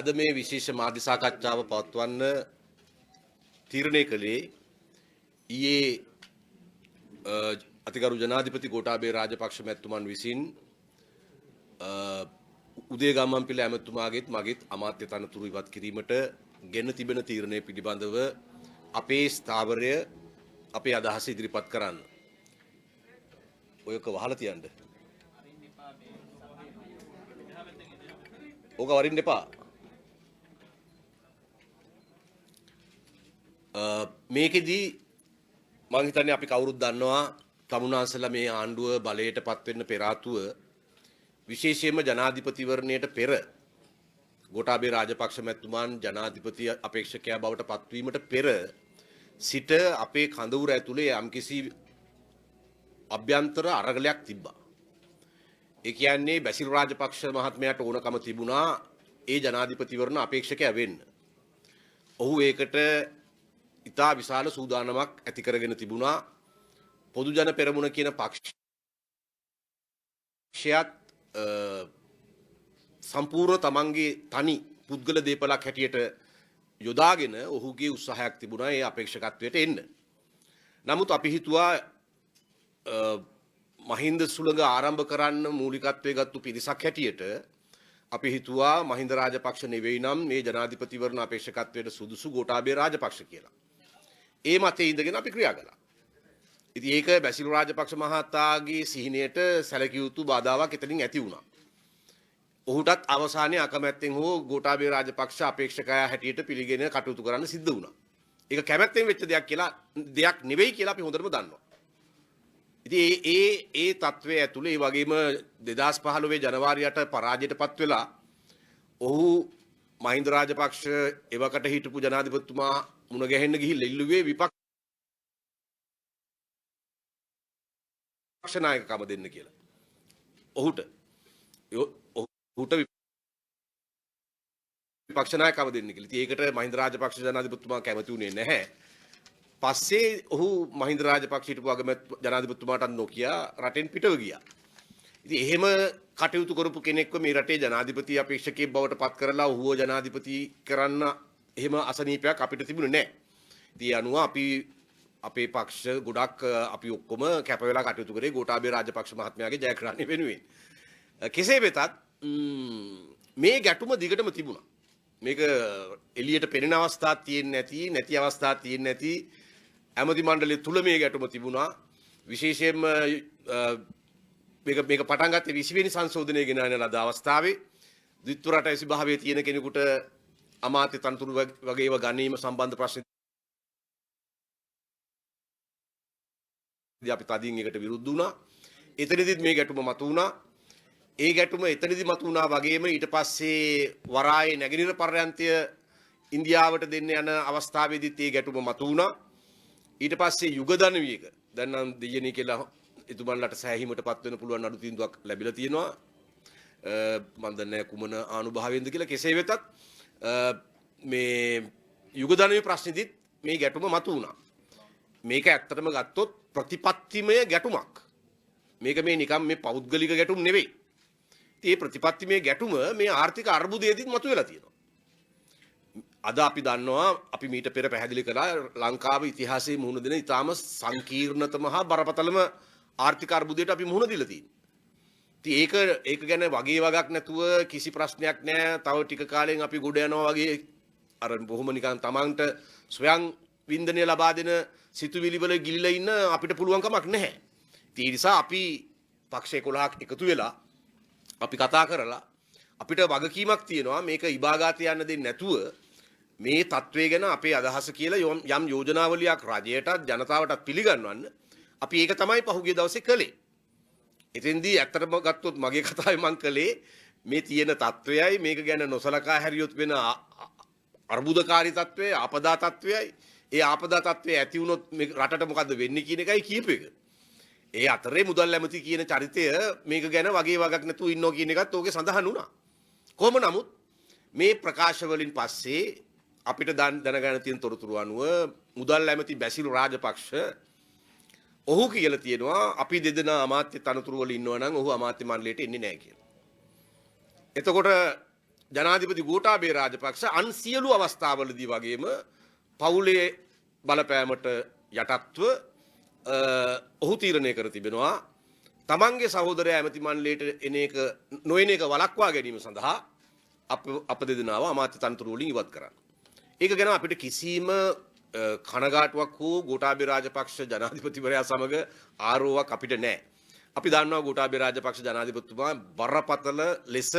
අද මේ විශේෂ මාධ්‍ය සාකච්ඡාව පවත්වන්න තීරණය කළේ ඊයේ අතිගරු ජනාධිපති ගෝඨාභය රාජපක්ෂ මැතිතුමන් විසින් උදේ ගම්මන්පිල ඇමතුමාගේත් මගේත් අමාත්‍ය තනතුරු ඉවත් කිරීමට ගෙන තිබෙන තීරණය පිළිබඳව අපේ ස්ථාවරය අපේ අදහස ඉදිරිපත් කරන්න. ඔයක වහලා තියන්න. ඕක වරින්න එපා. මේකෙදී මම හිතන්නේ අපි කවුරුත් දන්නවා තමුන්වන්සලා මේ ආණ්ඩුව බලයටපත් වෙන්න පෙර ආතුව විශේෂයෙන්ම ජනාධිපතිවරණයට පෙර ගෝඨාභය රාජපක්ෂ මැතිතුමන් ජනාධිපති අපේක්ෂකයා බවට පත්වීමට පෙර සිට අපේ කඳවුර ඇතුලේ යම්කිසි අභ්‍යන්තර අරගලයක් තිබ්බා. ඒ කියන්නේ බැසිල් රාජපක්ෂ මහත්මයාට ඕනකම තිබුණා ඒ ජනාධිපතිවරණ අපේක්ෂකයා වෙන්න. ඔහු ඒකට ඉතා විශාල සූදානමක් ඇති කරගෙන තිබුණා. පොදු ජන පෙරමුණ කියන පක්ෂයත් සම්පූර්ණ තමන්ගේ තනි පුද්ගල දේපලක් හැටියට යොදාගෙන ඔහුගේ උත්සාහයක් තිබුණා ඒ අපේක්ෂකත්වයට එන්න. නමුත් අපි හිතුවා මහින්ද සුළඟ ආරම්භ කරන්න මූලිකත්වයේ ගත්තු පිරිසක් හැටියට අපි හිතුවා මහින්ද රාජපක්ෂ නෙවෙයි නම් මේ ජනාධිපතිවරණ අපේක්ෂකත්වයට සුදුසු ගෝඨාභය රාජපක්ෂ කියලා. ඒ මතේ ඉඳගෙන අපි ක්‍රියා කළා. ඉතින් ඒක බැසිල් රාජපක්ෂ මහතාගේ සිහිනයට සැලකිය යුතු බාධාවක් එතනින් ඇති වුණා. ඔහුටත් අවසානයේ අකමැත්තෙන් හෝ ගෝඨාභය රාජපක්ෂ අපේක්ෂකයා හැටියට පිළිගෙන කටයුතු කරන්න සිද්ධ වුණා. ඒක කැමැත්තෙන් වෙච්ච දෙයක් නෙවෙයි කියලා අපි හොඳටම දන්නවා. ඉතින් ඒ තත්වයේ ඇතුලේ ඒ වගේම 2015 ජනවාරි 8 පරාජයටපත් වෙලා ඔහු මහින්ද රාජපක්ෂ එවකට හිටපු ජනාධිපතිතුමා මුණ ගැහෙන්න ගිහිල්ලා ඉල්ලුවේ විපක්ෂ නායකකම දෙන්න කියලා. ඔහුට විපක්ෂ නායකකම දෙන්න කියලා. ඉතින් ඒකට මහින්ද රාජපක්ෂ ජනාධිපතිතුමා කැමති වුණේ නැහැ. පස්සේ ඔහු මහින්ද රාජපක්ෂ හිටපු ජනාධිපතිතුමාට නොකිය රටෙන් පිටව ගියා. ඉතින් එහෙම කටයුතු කරපු කෙනෙක්ව මේ රටේ ජනාධිපති අපේක්ෂකයෙක් බවට පත් කරලා ඔහුව ජනාධිපති කරන්න එහෙම අසනීපයක් අපිට තිබුණේ නැහැ. ඉතින් අනුව අපි අපේ පක්ෂ ගොඩක් අපි ඔක්කොම කැප වෙලා කටයුතු කරේ ගෝඨාභය රාජපක්ෂ මහත්මයාගේ ජයග්‍රහණය වෙනුවෙන්. කෙසේ වෙතත් මේ ගැටුම දිගටම තිබුණා. මේක එළියට පෙනෙන අවස්ථාවක් තියෙන්නේ නැති අවස්ථාවක් තියෙන්නේ නැති ඇමති මණ්ඩලය තුල මේ ගැටුම තිබුණා. විශේෂයෙන්ම මේක පටන් ගත්තේ 20 වෙනි සංශෝධනය ගෙන යන ලද අවස්ථාවේ ද්විත්ව රට ඇසිභාවයේ තියෙන කෙනෙකුට අමාත්‍ය තනතුරු වගේ ඒවා ගැනීම සම්බන්ධ ප්‍රශ්න අපි තදින් එකට විරුද්ධ වුණා. එතනදිත් මේ ගැටුම මතුවුණා. ඒ ගැටුම එතනදි මතුවුණා වගේම ඊට පස්සේ වරායේ නැගෙනහිර පර්යන්තය ඉන්දියාවට දෙන්න යන අවස්ථාවේදීත් මේ ගැටුම මතුවුණා. ඊට පස්සේ යුගධනවියක දැන් නම් දෙයණී කියලා එතුමන්ලට සෑහීමටපත් වෙන්න පුළුවන් අඩු තීන්දුවක් ලැබිලා තියෙනවා. මම දන්නේ කුමන ආනුභාවයෙන්ද කියලා. කෙසේ වෙතත් මේ යුගධනවිය ප්‍රශ්නේදීත් මේ ගැටුම මතුවුණා. මේක ඇත්තටම ගත්තොත් ප්‍රතිපත්තිමය ගැටුමක්. මේක මේ නිකම් මේ පෞද්ගලික ගැටුම් නෙවෙයි. ඉතින් මේ ප්‍රතිපත්තිමය ගැටුම මේ ආර්ථික අර්බුදයේදීත් මතුවලා තියෙනවා. අද අපි දන්නවා අපි මීට පෙර පැහැදිලි කළා ලංකාවේ ඉතිහාසයේ මුහුණ දෙන ඉතාම සංකීර්ණතම හා බරපතලම ආර්ථික අර්බුදයට අපි මුහුණ දීලා තියෙනවා. ඉතින් ඒක ගැන වගේ වගක් නැතුව කිසි ප්‍රශ්නයක් නැහැ. තව ටික කාලෙන් අපි ගොඩ යනවා වගේ අර බොහොම නිකන් තමන්ට ස්වයං වින්දනය ලබා දෙන සිතුවිලි වල ගිලිලා ඉන්න අපිට පුළුවන් කමක් නැහැ. ඒ නිසා අපි පක්ෂ 11ක් එකතු වෙලා අපි කතා කරලා අපිට වගකීමක් තියෙනවා මේක ඉබාගාතේ යන්න දෙන්නේ නැතුව මේ තත්වය ගැන අපේ අදහස කියලා යම් යෝජනාවලියක් රජයටත් ජනතාවටත් පිළිගන්වන්න අපි ඒක තමයි පහුගිය දවසේ කළේ. එතෙන්දී ඇත්තටම ගත්තොත් මගේ කතාවේ මම කළේ මේ තියෙන තත්වයයි මේක ගැන නොසලකා හැරියොත් වෙන අර්බුදකාරී තත්වයයි ආපදා තත්වයයි ඒ ආපදා තත්වය ඇති වුණොත් මේ රටට මොකද්ද වෙන්නේ කියන එකයි කියපු එක. ඒ අතරේ මුදල් ඇමති කියන චරිතය මේක ගැන වගේ වගක් නැතුව ඉන්නෝ කියන එකත් ඕකේ සඳහන් වුණා. කොහොම නමුත් මේ ප්‍රකාශ වලින් පස්සේ අපිට දැනගන්න තියෙන තොරතුරු අනුව මුදල් ඇමති බැසිල් රාජපක්ෂ ඔහු කියලා තියෙනවා අපි දෙදෙනා අමාත්‍ය තනතුරු වල ඉන්නවා නම් ඔහු අමාත්‍ය මණ්ඩලයට එන්නේ නැහැ කියලා. එතකොට ජනාධිපති ගෝඨාභය රාජපක්ෂ අන් සියලු අවස්ථාවලදී වගේම පවුලේ බලපෑමට යටත්ව ඔහු තීරණය කර තිබෙනවා තමන්ගේ සහෝදරයා ඇමති මණ්ඩලයට නොයන එක වළක්වා ගැනීම සඳහා අප දෙදෙනාව අමාත්‍ය තනතුරු වලින් ඉවත් කරන්න. ඒක ගැන අපිට කිසිම කනගාටුවක් හෝ ගෝඨාභය රාජපක්ෂ ජනාධිපතිවරයා සමග ආරෝවක් අපිට නැහැ. අපි දන්නවා ගෝඨාභය රාජපක්ෂ ජනාධිපතිතුමා බරපතල ලෙස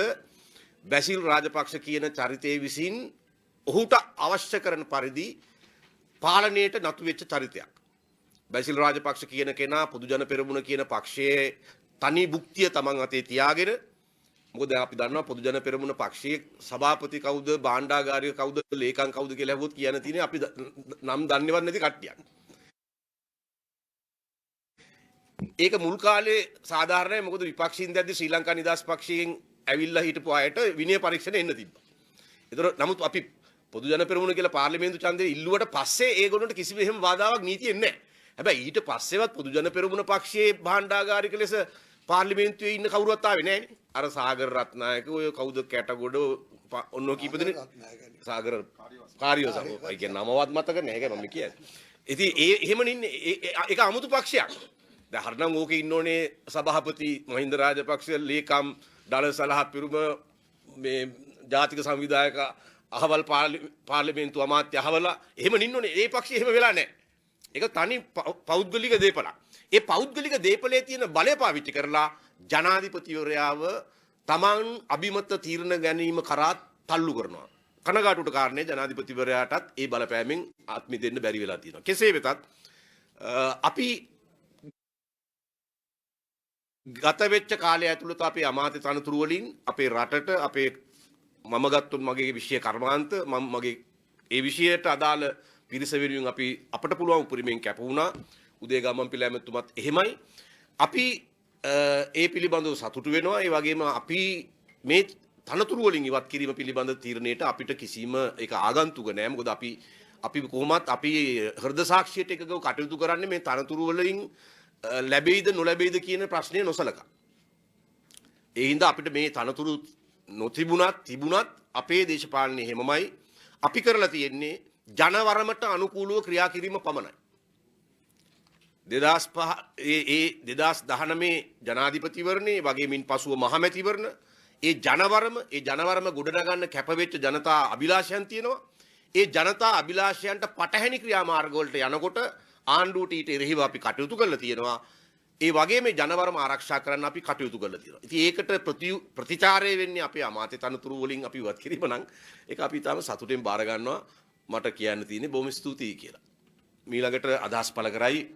බැසිල් රාජපක්ෂ කියන චරිතයේ විසින් ඔහුට අවශ්‍ය කරන පරිදි පාලනයට නතු වෙච්ච චරිතයක්. බැසිල් රාජපක්ෂ කියන කෙනා පොදු ජන පෙරමුණ කියන පක්ෂයේ තනි භුක්තිය තමන් අතේ තියාගෙන, මොකද අපි දන්නවා පොදු ජන පෙරමුණ පක්ෂයේ සභාපති කවුද, භාණ්ඩාගාරික කවුද, ලේකම් කවුද කියලා හවුවොත් කියන්න තියෙන්නේ අපි නම් දන්නේවත් නැති කට්ටියක්. ඒක මුල් කාලේ සාධාරණයි, මොකද විපක්ෂින් දැද්දි ශ්‍රී ලංකා නිදහස් පක්ෂයෙන් ඇවිල්ලා හිටපු අයට විනය පරීක්ෂණ එන්න තිබ්බා. ඒතර නමුත් අපි පොදු ජන පෙරමුණ කියලා පාර්ලිමේන්තු ඡන්දේ ඉල්ලුවට පස්සේ ඒගොල්ලන්ට කිසිම එහෙම බාධාවක් නීතියෙන් නැහැ. හැබැයි ඊට පස්සේවත් පොදු ජන පෙරමුණ පක්ෂයේ භාණ්ඩාගාරික ලෙස පාර්ලිමේන්තුවේ ඉන්න කවුරුවත් ආවේ නැහැ නේ. අර සාගර රත්නායක ඔය කවුද කැටගොඩ ඔන්නෝ කීප දෙනෙක් සාගර කාර්යෝසම ඒ කියන්නේ නමවත් මතක නැහැ මම කියන්නේ. ඉතින් එහෙම නින්නේ ඒක අමුතු පක්ෂයක්. දැන් හරිනම් ඕකේ ඉන්න ඕනේ සභාපති මහින්ද රාජපක්ෂ, ලේකම් දල සලහ පිරුම, මේ ජාතික සංවිධායක අහවල් පාර්ලිමේන්තු අමාත්‍ය අහවලා එහෙම නින්නෝනේ. ඒ පක්ෂය එහෙම වෙලා නැහැ. ඒක තනි පෞද්ගලික දේපලක්. ඒ පෞද්ගලික දේපලේ තියෙන බලය පාවිච්චි කරලා ජනාධිපතිවරයාව තමන් අභිමත තීරණ ගැනීම කරා තල්ලු කරනවා. කනගාටුවට කාරණේ ජනාධිපතිවරයාටත් ඒ බලපෑමෙන් ආත්මි දෙන්න බැරි වෙලා තියෙනවා. කෙසේ වෙතත් අපි ගත වෙච්ච කාලය ඇතුළත අපේ අමාත්‍ය තනතුරු වලින් අපේ රටට අපේ මම ගත්තොත් මගේ විෂය කර්මාන්ත මගේ ඒ විෂයට අදාළ පිරිස වෙනුවෙන් අපට පුළුවන් උපරිමයෙන් කැප වුණා. උදේගමන් පිළ ඇමතුමත් එහෙමයි. අපි ඒ පිළිබඳව සතුටු වෙනවා. ඒ වගේම අපි මේ තනතුරු වලින් ඉවත් කිරීම පිළිබඳ තීරණයට අපිට කිසිම ඒක ආගන්තුක නෑ. මොකද අපි කොහොමත් අපි හෘද සාක්ෂියට එකගව කටයුතු කරන්නේ මේ තනතුරු වලින් ලැබෙයිද නොලැබෙයිද කියන ප්‍රශ්නය නොසලකා. ඒ හින්දා අපිට මේ තනතුරු තිබුණත් අපේ දේශපාලනය හැමමයි අපි කරලා තියෙන්නේ ජනවරමට අනුකූලව ක්‍රියා කිරීම පමණයි. 2019 ජනාධිපතිවරණේ වගේමින් පසුව මහමැතිවරණ ඒ ජනවරම ගොඩනගන්න කැපවෙච්ච ජනතා අභිලාෂයන් තියෙනවා. ඒ ජනතා අභිලාෂයන්ට පටහැනි ක්‍රියාමාර්ග වලට යනකොට ආණ්ඩුවට ඊට එරෙහිව අපි කටයුතු කරලා තියෙනවා. ඒ වගේම ජනවරම ආරක්ෂා කරන්න අපි කටයුතු කරලා තියෙනවා. ඉතින් ඒකට ප්‍රතිචාරය වෙන්නේ අපේ අමාත්‍ය තනතුරු වලින් අපි ඉවත් කිරීම නම් ඒක අපි තාම සතුටෙන් බාර ගන්නවා. මට කියන්න තියෙන්නේ බොහොම ස්තුතියි කියලා. මීළඟට අදහස් පළ කරයි